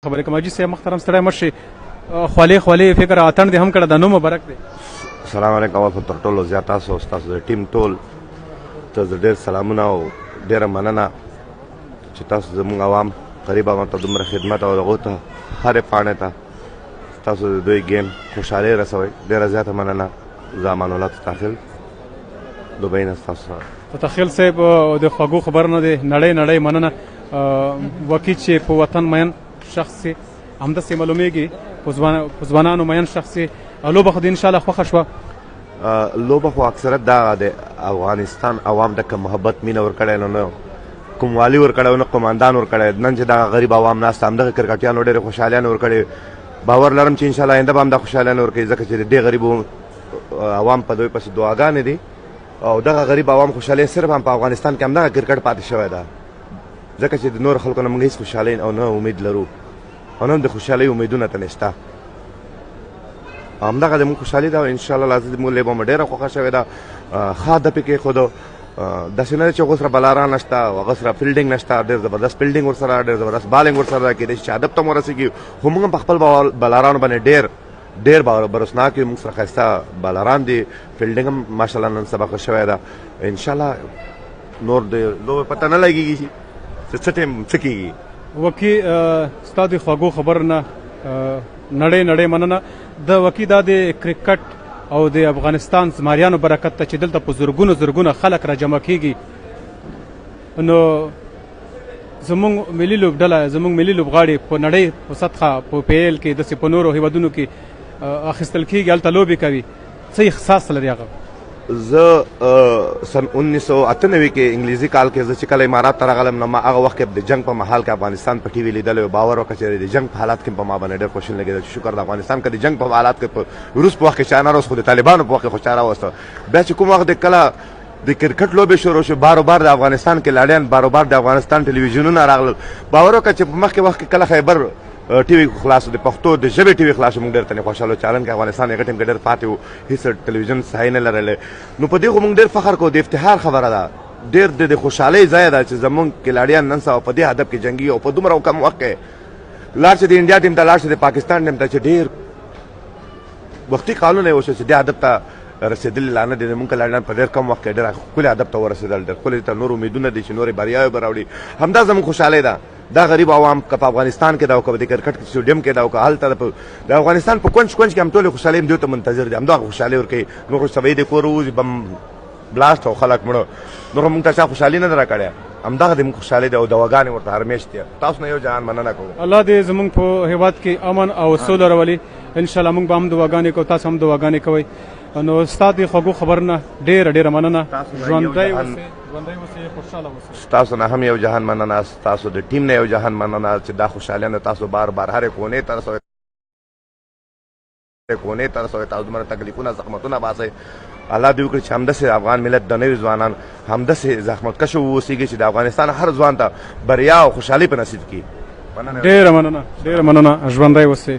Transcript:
خبرې کوم حاجي صاحب محترم ستړی مشي خولې فکر اتن دې هم کړه د نو مبارک دی. السلام علیکم او تر ټولو زیات تاسو او تاسو د ټیم ټول ته ډېر سلامونه او ډېره مننه چې تاسو زموږ عوام قریب عوام ته دومره خدمت او هغو ته هرې پاڼې ته تاسو د دوی ګیم خوشحالۍ رسوئ. ډېره زیاته مننه. زه امان الله توتاحیل دوبۍ نه ستاسو سره. توتاحیل صاحب د خوږو خبر نه دی نړۍ مننه وکیل چې په وطن مین شخص همداسې معلومیږي په ځوانانو مین شخص لوبه خو د انشاءالله خوښه شوه. لوبه خو اکثرت دا د افغانستان عوام ته که محبت مینه ورکړی نه کوم والي ورکړی نه قماندان ورکړی نن چې دغه غریب عوام ناست همدغه کرکټیانو ډېرې خوشحالیانې ورکړې. باور لرم چې انشاءالله آینده به هم دا خوشحالیانې ورکوي ځکه چې د دې غریبو عوام په دوی پسې دعاګانې دي او دغه غریب عوام خوشحالي صرف هم په افغانستان کې همدغه کرکټ پاتې شوی ده ځکه چې د نور خلکو نه موږ هېڅ خوشحالۍ او نه امید لرو او نه هم د خوشحالۍ امیدونه ته نشته. همدغه زموږ خوشحالي ده او انشاءالله لازم زموږ لیبه مو ډېره خوښه شوې ده. ښه هدف یې کېښودو. داسې نه ده چې هغو سره بلاران نشته او هغه سره فیلډینګ نشته. ډېر زبردست فیلډینګ ورسره ډېر زبردست بالینګ ورسره ده. کېدای شي چې هدف ته مو ورسېږي خو موږ هم په خپل بلارانو باندې ډېر برسناک یو. موږ سره ښایسته بالران دي. فیلډینګ هم ماشاءالله نن سبا ښه شوی ده. انشاءالله نور د لوبې پته نه لګېږي چې څه ټایم څه کېږي. وکي ستا د خوږو خبر نه نړۍ مننه. د وکي دا د کرکټ او د افغانستان زمریانو برکت ته چې دلته په زرګونه خلک را جمع کېږي نو زموږ ملي لوبډله زموږ ملي لوبغاړي په نړۍ په سطحه په پیل کې داسې په نورو هېوادونو کې اخیستل کېږي هلته لوبې کوي. څه احساس لري هغه؟ زه سن 1998 کې انګلیزي کال کې زه چې کله امارات ته راغلم نو ما هغه وخت کې د جنګ په محل کې افغانستان په ټي وي لیدلی و. باور وکړه چې د جنګ په حالات کې په ما باندې ډېر خوشي لګېده چې شکر د افغانستان که د جنګ په حالات کې په روس په وخت کې چا نه راوست خو د طالبانو په وخت کې خو چا راوسته. بیا چې کوم وخت د کله د کرکټ لوبې شروع شو بار د افغانستان کې لاډیان بار د افغانستان ټلویزیونونه راغلل. باور وکړه چې په مخکې وخت کې کله خیبر ټي وي خلاص د پښتو د ژبې ټي وي خلاص موږ ډېر تنې خوشحاله چالن کې افغانستان هغه ټیم کې ډېر پاتې و هېڅ ټلویزیون صحیح نه لرلی. نو په دې خو موږ ډېر فخر کوو. د افتخار خبره ده. ډېر د خوشحالۍ ځای ده چې زموږ کلاډیان نن سبا په دې هدف کې جنګي او په دومره کم وخت کې لاړ شي د انډیا ټیم ته لاړ شي د پاکستان ټیم ته چې ډېر وختي کالونه یې وشو چې دې هدف ته رسېدلي لا نه دي. زموږ کلاډیان په ډېر کم وخت کې ډېر ښکلي هدف ته ورسېدل. ډېر ښکلي ته نور امیدونه دي چې نورې بریاوې به راوړي. همدا زموږ خوشحالۍ ده. دا غریب عوام که په افغانستان کې ده او که د کرکټ سټیډیم کې ده او که هلته د افغانستان په کونج کې هم ټولې خوشحالۍ هم دوی ته منتظر دي. همدغه خوشحالۍ ورکوي. نور خو سبا د کور ووځي بم بلاست او خلک مړه نور موږ ته چا خوشحالي نه ده راکړې. همدغه د موږ خوشحالۍ ده او دواګانې ورته هرمیش دي. تاسو نه یو جهان مننه کوو. الله دې زموږ په هېواد کې امن او سوله راولي. انشاءالله موږ به هم دواګانې کوو تاسو هم دواګانې کوئ. نو ستا د خوږو خبر نه ډېره مننه. ژوندی اوسئ خوشحاله اوسئ. تاسو نه هم یو جهان مننه. تاسو د ټیم نه یو جهان مننه چې دا خوشحالیانه تاسو بار هرې کونې ته رسوئ. تاسو دومره تکلیفونه زحمتونه باسئ. الله دې وکړي چې همداسې افغان ملت د نوي ځوانان همداسې زحمتکشه واوسېږي چې د افغانستان هر ځوان ته بریا او خوشحالي په نصیب کړي. ډېره مننه ژوندی اوسئ.